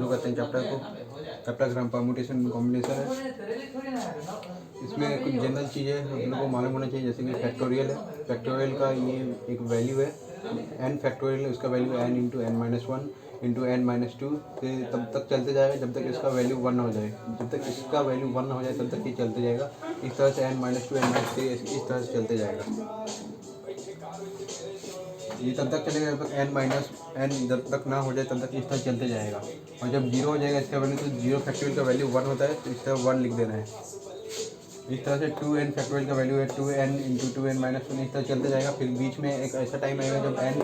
शुरू करते हैं चैप्टर को। चैप्टर का नाम परम्यूटेशन कॉम्बिनेशन है। इसमें कुछ जनरल चीज़ें हम लोग को मालूम होना चाहिए, जैसे कि फैक्टोरियल है। फैक्टोरियल का ये एक वैल्यू है n फैक्टोरियल, उसका value n into n minus one into n minus two से तब तक चलते जाएगा जब तक इसका वैल्यू 1 हो जाए। जब तक इसका वैल्यू 1 हो जाए तब तक ये चलते जाएगा। इस तरह से n minus two n minus three इस तरह से चलते जाएगा। ये तब तक चलेगा जब तक n जब तक ना हो जाए तब तक इस तरह चलते जाएगा। और जब जीरो हो जाएगा इसका वैल्यू, तो जीरो फैक्टोरियल का वैल्यू 1 होता है, तो इस तरह 1 लिख देना है। इस तरह से 2n फैक्टोरियल का वैल्यू है 2n into 2n minus one, इस तरह चलते जाएगा। फिर बीच में एक ऐसा टाइम आएगा जब n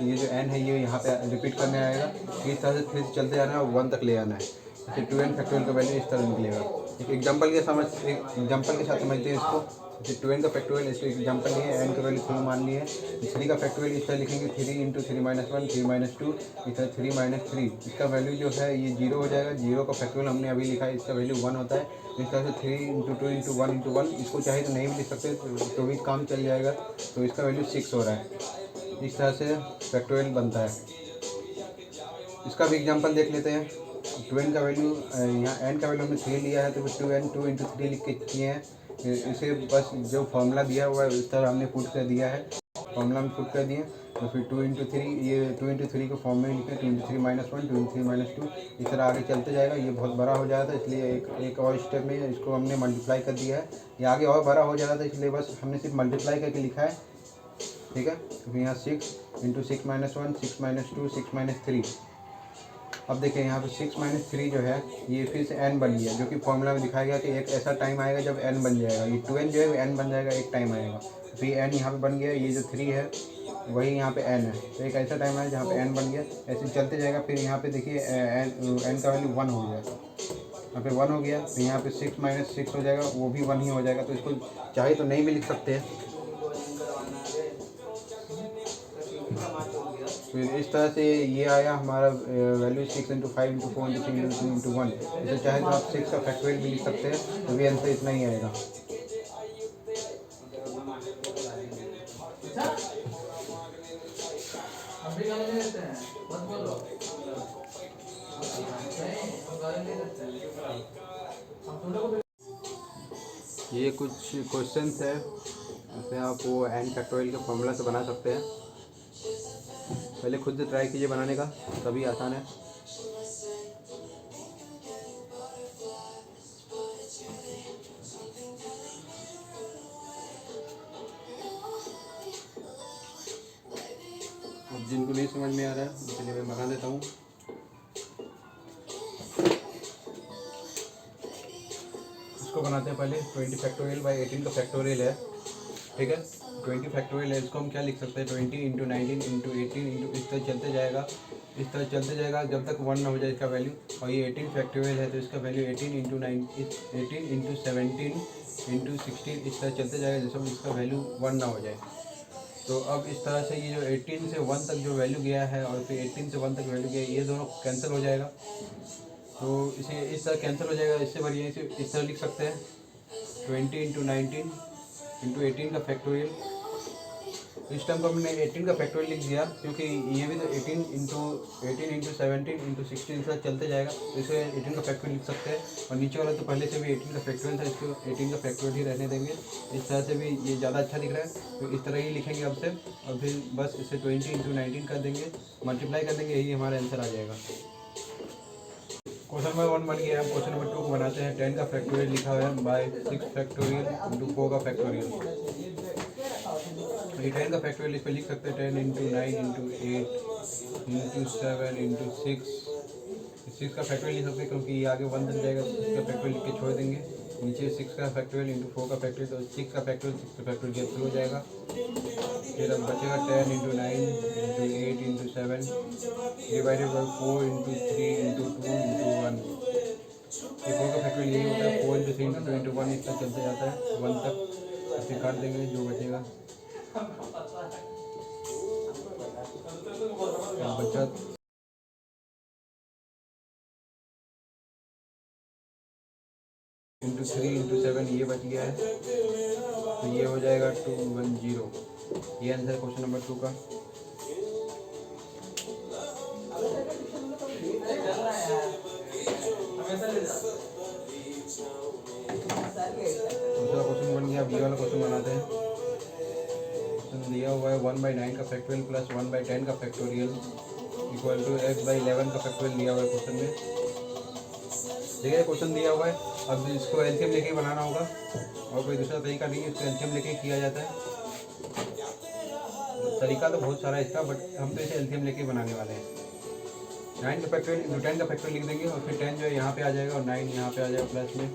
ये जो n है ये यहाँ पे रिपीट करने आएगा। इस तरह से फिर चलते जाना है और 1 तक ले आना है। जैसे 2n फैक्टोरियल का वैल्यू इस तरह निकलेगा। एक एग्जाम्पल के साथ समझते हैं इसको। जैसे 2n का फैक्टोरियल, इसको एग्जाम्पल लिए n का वैल्यू 3 मान लिए। 3 का फैक्टोरियल इस तरह लिखेंगे 3 into 3 minus one 3 minus two, इस तरह 3 माइनस थ्री। इसका वैल्यू जो है ये 0 हो जाएगा। 0 का फैक्टोरियल हमने अभी लिखा है, इसका वैल्यू 1 होता है। इस तरह से 3 into two into one into one, इसको चाहे तो नहीं भी लिख सकते तो भी काम चल जाएगा। तो इसका वैल्यू 6 हो रहा है। इस तरह से फैक्टोरियल बनता है। इसका भी एग्जांपल देख लेते हैं। 2n का वैल्यू, यहाँ n का वैल्यू हमने 3 लिया है, तो 2n 2 इंटू थ्री लिख के किए हैं। इसे बस जो फॉर्मूला दिया हुआ है इस तरह हमने पुट कर दिया है, फॉर्मूला में पुट कर दिए। तो फिर 2 इंटू थ्री, ये 2 इंटू थ्री को फॉर्म में लिखे 2 into three minus one 2 into three minus two, इस तरह आगे चलते जाएगा। ये बहुत बड़ा हो जाता है, इसलिए एक और स्टेप में इसको हमने मल्टीप्लाई कर दिया है। ये आगे और बड़ा हो जाता है, इसलिए बस हमने सिर्फ मल्टीप्लाई करके लिखा है। ठीक है, तो यहाँ 6 into 6 minus one 6 minus two 6 minus three. अब देखिए यहाँ पे 6 माइनस थ्री जो है ये फिर से n बन गया, जो कि फॉर्मूला में दिखाया गया कि एक ऐसा टाइम आएगा जब n बन जाएगा। ये 2n जो है n बन जाएगा, एक टाइम आएगा। फिर n यहाँ पे बन गया, ये जो 3 है वही यहाँ पे n है, तो एक ऐसा टाइम आया जहाँ पे n बन गया। ऐसे चलते जाएगा। फिर यहाँ पे देखिए n का वैल्यू 1 हो जाएगा, यहाँ पे 1 हो गया। तो यहाँ पे 6 माइनस 6 हो जाएगा, वो भी 1 ही हो जाएगा। तो इसको चाहे तो नहीं भी लिख सकते हैं। फिर इस तरह से ये आया हमारा value 6 into 5 into 4 into 3 into 2 into 1। इसे चाहे तो आप 6 का फैक्टोरियल भी लिख सकते हैं, तो भी आंसर इतना ही आएगा। ये कुछ क्वेश्चंस है, इसमें आप वो n फैक्टोरियल के फॉर्मूला से बना सकते हैं। पहले खुद से ट्राई कीजिए बनाने का, तभी आसान है। अब जिनको नहीं समझ में आ रहा है उनके लिए मैं बना देता हूँ। इसको बनाते हैं पहले। 20 फैक्टोरियल बाई 18 का फैक्टोरियल है। ठीक है, 20 फैक्टोरियल है, इसको हम क्या लिख सकते हैं 20 इंटू 19 इंटू 18 इंटू, इस तरह चलते जाएगा। इस तरह चलते जाएगा जब तक 1 ना हो जाए इसका वैल्यू। और ये 18 फैक्टोरियल है, तो इसका वैल्यू 18 इंटू 18 इंटू 17 इंटू 16, इस तरह चलते जाएगा जैसे इसका वैल्यू 1 ना हो जाए। तो अब इस तरह से ये जो 18 से 1 तक जो वैल्यू गया है और फिर 18 से 1 तक वैल्यू गया है, ये दोनों कैंसिल हो जाएगा। तो इसे इस तरह कैंसिल हो जाएगा। इससे बढ़िया इसे इस तरह लिख सकते हैं 20 इंटू 19 इंटू 18 का फैक्टोरियल। इस टाइम को हमने 18 का फैक्टोरियल लिख दिया, क्योंकि ये भी तो 18 इंटू 17 इंटू 16 से चलते जाएगा, तो इसे 18 का फैक्टोरियल लिख सकते हैं। और नीचे वाला तो पहले से भी 18 का फैक्टोरियल था, इसको 18 का फैक्टोरियल ही रहने देंगे। इस तरह से भी ये ज़्यादा अच्छा दिख रहा है, तो इस तरह ही लिखेंगे अब से। और फिर बस इसे 20 इंटू 19 कर देंगे, मल्टीप्लाई कर देंगे, यही हमारा आंसर आ जाएगा। क्वेश्चन नंबर 1 बन गया। हम क्वेश्चन नंबर 2 को बनाते हैं। 10 का फैक्टोरियल लिखा हुआ है बाय 6 फैक्टोरियल इंटू 4 का फैक्टोरियल। ये 10 का फैक्टोरियल इस पर लिख सकते हैं 10 इंटू 9 इंटू 8 इंटू 7 इंटू 6 का फैक्टोरियल लिख सकते हैं, क्योंकि ये आगे 1 तक जाएगा। 6 का फैक्टोरियल लिख के छोड़ देंगे। नीचे 6 का फैक्टोरियल इंटू 4 का फैक्टोरियल, तो 6 का फैक्टोरियल कैंसिल हो जाएगा। फिर अब बचेगा 10 into 9 into 8 into 7 divided by 4 into 3 into 2 into 1। ये 4 का फैक्टोरियल यही होता है, 4 इंटू 3 इंटू 2 इंटू 1 इस तक चलते जाता है 1 तक। फिर काट देंगे, जो बचेगा बचा इंटू 3 इंटू 7 ये बच गया है, तो ये हो जाएगा 210। ये आंसर क्वेश्चन नंबर 2 का। क्वेश्चन बनाते हैं। क्वेश्चन दिया हुआ है 1/9 का फैक्टोरियल प्लस 1/10 का फैक्टोरियल इक्वल टू x/11 का फैक्टोरियल दिया हुआ है क्वेश्चन में। ठीक है, क्वेश्चन दिया हुआ है। अब इसको एलसीएम लेके ही बनाना होगा और कोई दूसरा तरीका नहीं है, इसको एलसीएम लेके ही किया जाता है। तरीका तो बहुत सारा है इसका, बट हम तो इसे एलसीएम लेके ही बनाने वाले हैं। 9 का फैक्टोरियल इंटू 10 का फैक्टोरियल लिख देंगे और फिर 10 जो है यहाँ पे आ जाएगा और 9 यहाँ पे आ जाएगा प्लस में,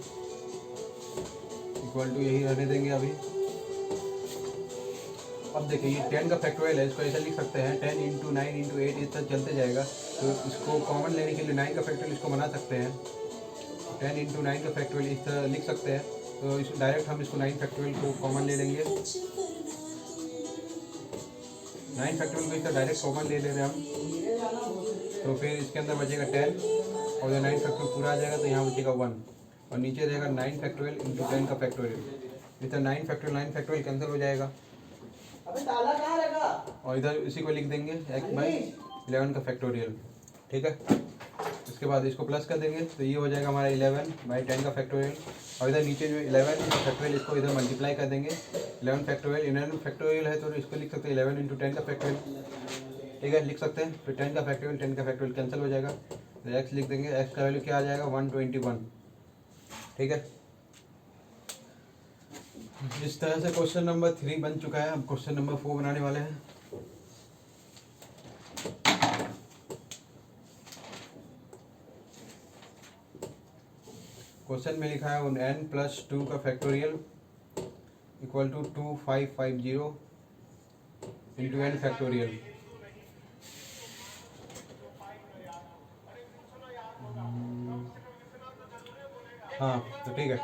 इक्वल टू यही रहने देंगे अभी। अब देखिए ये 10 का फैक्टोरियल है, इसको ऐसा लिख सकते हैं 10 इंटू 9 इंटू 8 इस तरह चलते जाएगा। तो इसको कॉमन लेने के लिए 9 का फैक्टोरियल इसको बना सकते हैं, 10 इंटू 9 का फैक्टोरियल इस तरह लिख सकते हैं। तो इस डायरेक्ट हम इसको 9 फैक्टोरियल को कॉमन ले लेंगे, 9 फैक्टोरियल को इस तरह डायरेक्ट कॉमन ले रहे हैं हम। तो फिर इसके अंदर बचेगा 10 और जब 9 फैक्टोरियल पूरा आ जाएगा तो यहाँ बचेगा 1 और नीचे रहेगा 9 फैक्टोरियल इंटू 10 का फैक्टोरियल। इस तरह 9 फैक्टोरियल कैंसिल हो जाएगा और इधर इसी को लिख देंगे x/11 का फैक्टोरियल। ठीक है, इसके बाद इसको प्लस कर देंगे तो ये हो जाएगा हमारा 11/10 का फैक्टोरियल और इधर नीचे जो 11 का फैक्टोरियल इसको इधर मल्टीप्लाई कर देंगे। 11 फैक्टोरियल है तो इसको लिख सकते हैं 11 इंटू 10 का फैक्टोरियल। ठीक है, लिख सकते हैं। फिर 10 का फैक्टोरियल कैंसिल हो जाएगा तो x लिख देंगे, x का वैल्यू क्या आ जाएगा 121। ठीक है, इस तरह से क्वेश्चन नंबर 3 बन चुका है। अब क्वेश्चन नंबर 4 बनाने वाले हैं। क्वेश्चन में लिखा है n+2 का factorial equal to 2550 into n factorial. हाँ तो ठीक है,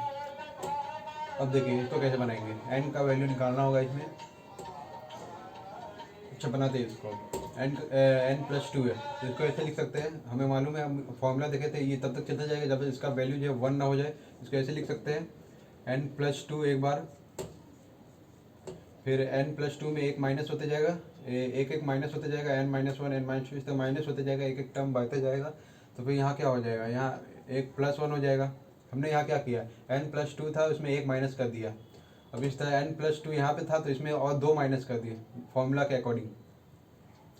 अब देखिए इसको कैसे बनाएंगे। n का वैल्यू निकालना होगा इसमें। अच्छा, बनाते हैं इसको। n+2 है तो इसको ऐसे लिख सकते हैं, हमें मालूम है, हम फॉर्मूला देखे थे, ये तब तक चलता जाएगा जब इसका वैल्यू जो है 1 ना हो जाए। इसको ऐसे लिख सकते हैं n+2 एक बार, फिर n+2 में एक माइनस होते जाएगा, एक माइनस होते जाएगा, n-1 n-2 इस तरह माइनस होते जाएगा, एक टर्म बढ़ते जाएगा। तो फिर यहाँ क्या हो जाएगा, यहाँ एक +1 हो जाएगा। हमने यहाँ क्या किया, n+2 था उसमें एक माइनस कर दिया। अब इस तरह n+2 यहाँ पे था तो इसमें और 2 माइनस कर दिए फॉर्मूला के अकॉर्डिंग।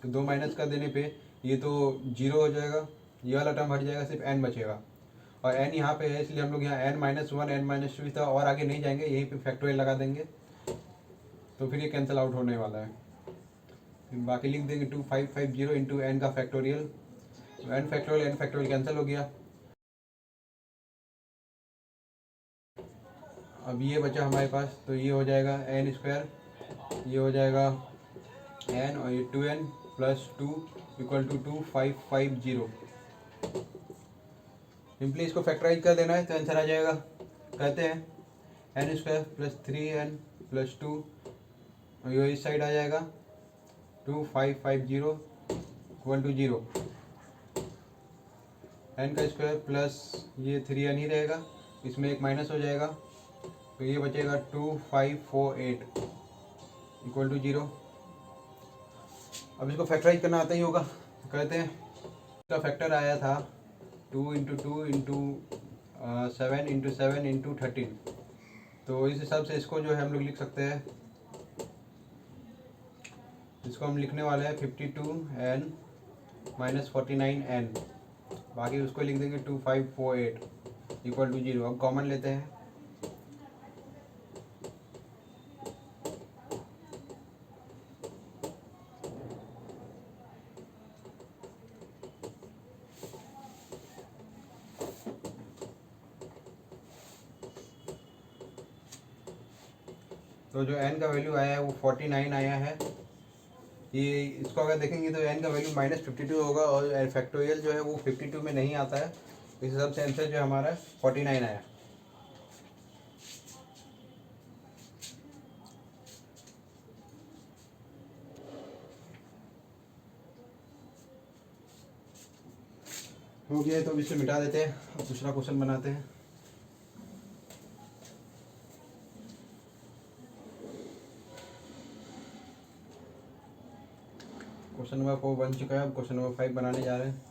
तो 2 माइनस कर देने पे ये तो 0 हो जाएगा, ये वाला टर्म हट जाएगा, सिर्फ n बचेगा। और n यहाँ पे है इसलिए हम लोग यहाँ n-1 n-2 इस तरह और आगे नहीं जाएंगे, यहीं पे फैक्टोरियल लगा देंगे तो फिर ये कैंसिल आउट होने वाला है। बाकी लिख देंगे 2550 इंटू n का फैक्टोरियल। n फैक्टोरियल कैंसिल हो गया। अब ये बचा हमारे पास तो ये हो जाएगा n², ये हो जाएगा n और ये 2n plus 2 equal to 2550। Simply इसको फैक्टराइज कर देना है तो आंसर आ जाएगा। कहते हैं n² प्लस 3n प्लस 2 और ये इस साइड आ जाएगा 2550 इक्वल टू 0। n का स्क्वायर प्लस ये 3n ही रहेगा, इसमें एक माइनस हो जाएगा तो ये बचेगा 2548 इक्वल टू 0। अब इसको फैक्टराइज करना आता ही होगा तो कहते हैं इसका फैक्टर आया था 2 इंटू 2 इंटू 7 इंटू 7 इंटू 13। तो इस हिसाब से इसको जो है हम लोग लिख सकते हैं, इसको हम लिखने वाले हैं 52n माइनस 49n, बाकी उसको लिख देंगे 2548 इक्वल टू 0। अब कॉमन लेते हैं, तो जो n का वैल्यू आया है वो 49 आया है। ये इसको अगर देखेंगे तो n का वैल्यू -52 होगा और फैक्टोरियल जो है वो 52 में नहीं आता है। इस हिसाब से आंसर जो हमारा 49 आया। हो गया तो अब इसे मिटा देते हैं, अब दूसरा क्वेश्चन बनाते हैं। क्वेश्चन नंबर 4 बन चुका है, अब क्वेश्चन नंबर 5 बनाने जा रहे हैं।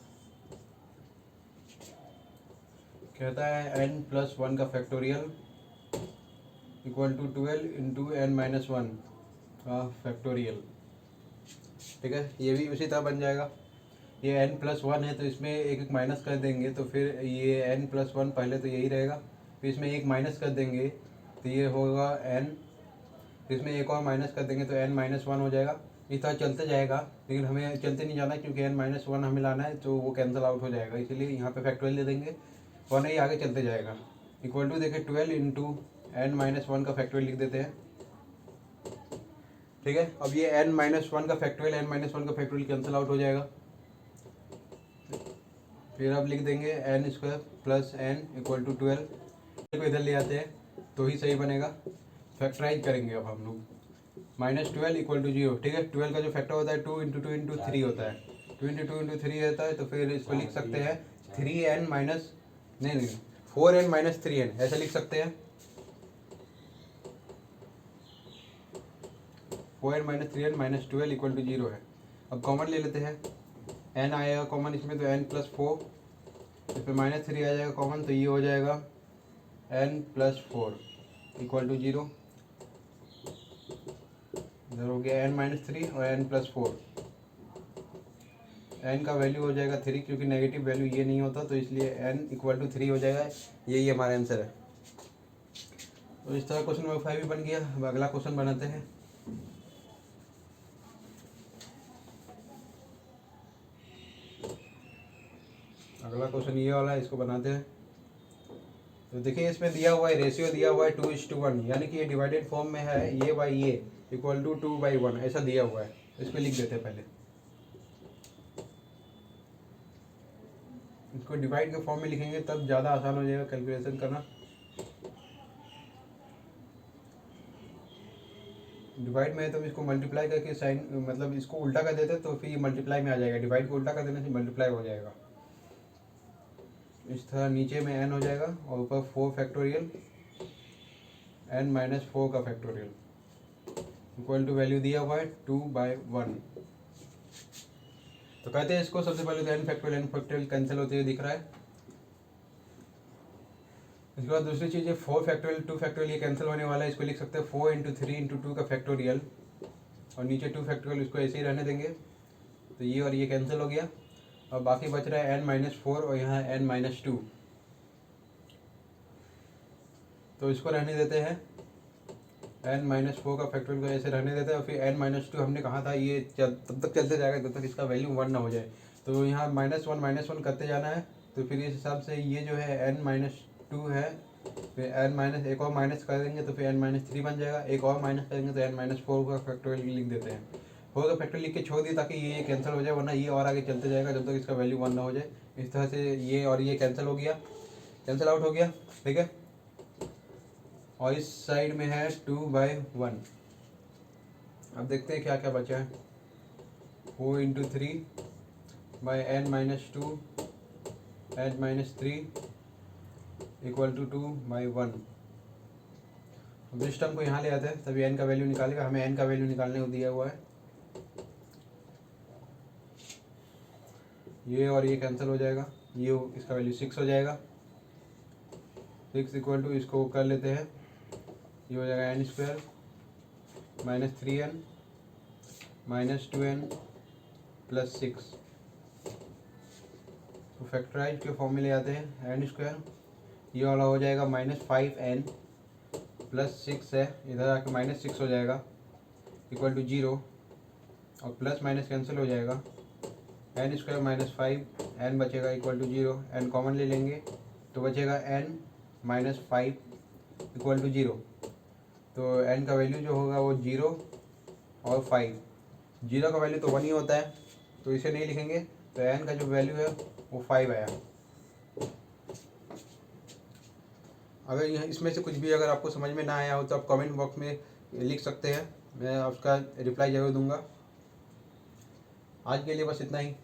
कहता है n+1 का factorial equal to 12 into n minus one का फैक्टोरियल। ठीक है, ये भी उसी तरह बन जाएगा। ये n प्लस वन है तो इसमें एक एक माइनस कर देंगे तो फिर ये n प्लस वन पहले तो यही रहेगा, फिर इसमें एक माइनस कर देंगे तो ये होगा n, फिर इसमें एक और माइनस कर देंगे तो n माइनस वन हो जाएगा। इस तरह चलते जाएगा, लेकिन हमें चलते नहीं जाना क्योंकि n माइनस वन हमें लाना है तो वो कैंसिल आउट हो जाएगा, इसीलिए यहाँ पे फैक्टोरियल दे देंगे और नहीं आगे चलते जाएगा। इक्वल टू देखिए 12 इंटू एन माइनस वन का फैक्टोरियल लिख देते हैं। ठीक है, अब ये n माइनस वन का फैक्टोरियल n माइनस वन का फैक्टोरियल कैंसिल आउट हो जाएगा। फिर अब लिख देंगे n square plus n equal to 12 को इधर ले आते हैं तो ही सही बनेगा। फैक्टराइज करेंगे अब हम लोग, माइनस 12 इक्वल टू 0। ठीक है, 12 का जो फैक्टर होता है 2 इंटू 2 इंटू 3 होता है, 2 इंटू 2 इंटू 3 रहता है, तो फिर इसको लिख सकते हैं 3n माइनस नहीं 4n माइनस 3n, ऐसे लिख सकते हैं 4n minus 3n minus 12 equal to 0 है। अब कॉमन ले लेते हैं, n आएगा कॉमन इसमें तो n प्लस 4, इसमें माइनस 3 आ जाएगा कॉमन तो ये हो जाएगा n प्लस 4 इक्वल टू 0। इधर हो गया n माइनस 3 और n प्लस 4, n का वैल्यू हो जाएगा 3 क्योंकि नेगेटिव वैल्यू ये नहीं होता तो इसलिए n इक्वल टू 3 हो जाएगा। यही हमारा आंसर है। तो इस तरह क्वेश्चन नंबर 5 भी बन गया। अब अगला क्वेश्चन बनाते हैं। अगला क्वेश्चन ये वाला है, इसको बनाते हैं। तो देखिए इसमें दिया हुआ है रेशियो दिया हुआ है 2:1, यानी कि ये डिवाइडेड फॉर्म में है, ये बाई ये इक्वल टू 2/1 ऐसा दिया हुआ है। इसको लिख देते हैं पहले, इसको डिवाइड के फॉर्म में लिखेंगे तब ज़्यादा आसान हो जाएगा कैलकुलेशन करना। डिवाइड में है तो इसको मल्टीप्लाई करके साइन मतलब इसको उल्टा कर देते तो फिर मल्टीप्लाई में आ जाएगा, डिवाइड को उल्टा कर देने से मल्टीप्लाई हो जाएगा। इस तरह नीचे में n हो जाएगा और ऊपर 4 फैक्टोरियल n माइनस 4 का फैक्टोरियल इक्वल टू वैल्यू दिया हुआ है 2/1। तो कहते हैं इसको सबसे पहले तो n फैक्टोरियल कैंसिल होते हुए दिख रहा है। इसके बाद दूसरी चीज़ है 4 फैक्टोरियल 2 फैक्टोरियल, ये कैंसिल होने वाला है, इसको लिख सकते हैं 4 इंटू 3 इंटू 2 का फैक्टोरियल और नीचे 2 फैक्टोरियल, इसको ऐसे ही रहने देंगे तो ये और ये कैंसिल हो गया। और बाकी बच रहा है n माइनस 4 और यहाँ n माइनस 2, तो इसको रहने देते हैं n माइनस 4 का फैक्टोरियल को ऐसे रहने देते हैं। और फिर n माइनस 2 हमने कहा था ये तब तक चलते जाएगा जब तक इसका वैल्यू 1 ना हो जाए, तो यहाँ -1 करते जाना है। तो फिर इस हिसाब से ये जो है n माइनस 2 है, फिर n माइनस एक और माइनस कर देंगे तो फिर n माइनस 3 बन जाएगा, एक और माइनस करेंगे तो n माइनस 4 का फैक्टोरियल लिख देते हैं। 4 का फैक्टोरियल लिख के छोड़ दिए ताकि ये कैंसिल हो जाए, वरना ये और आगे चलते जाएगा जब तक इसका वैल्यू 1 ना हो जाए। इस तरह से ये और ये कैंसिल हो गया, कैंसिल आउट हो गया। ठीक है, और इस साइड में है 2/1। अब देखते हैं क्या क्या बचा है। 4 into 3 by n minus 2 n minus 3 equal to 2/1। अब इस टर्म को यहाँ ले आते हैं तभी n का वैल्यू निकालेगा, हमें n का वैल्यू निकालने को दिया हुआ है। ये और ये कैंसिल हो जाएगा, ये इसका वैल्यू 6 हो जाएगा। 6 इक्वल टू इसको कर लेते हैं, ये हो जाएगा n square minus 3n minus 2n plus 6। तो फैक्टराइज के फॉर्म में ले आते हैं n स्क्वायर, ये वाला हो जाएगा -5n प्लस 6 है, इधर आके -6 हो जाएगा इक्वल टू 0 और प्लस माइनस कैंसिल हो जाएगा। n स्क्वायर माइनस 5 n बचेगा इक्वल टू 0, n कॉमन ले लेंगे तो बचेगा n माइनस 5 इक्वल टू 0। तो n का वैल्यू जो होगा वो 0 और 5, 0 का वैल्यू तो 1 ही होता है तो इसे नहीं लिखेंगे, तो n का जो वैल्यू है वो 5 आया। अगर यह इसमें से कुछ भी अगर आपको समझ में ना आया हो तो आप कमेंट बॉक्स में लिख सकते हैं, मैं उसका रिप्लाई ज़रूर दूंगा। आज के लिए बस इतना ही,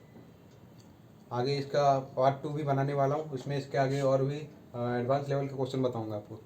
आगे इसका पार्ट 2 भी बनाने वाला हूँ, उसमें इसके आगे और भी एडवांस लेवल के क्वेश्चन बताऊंगा आपको।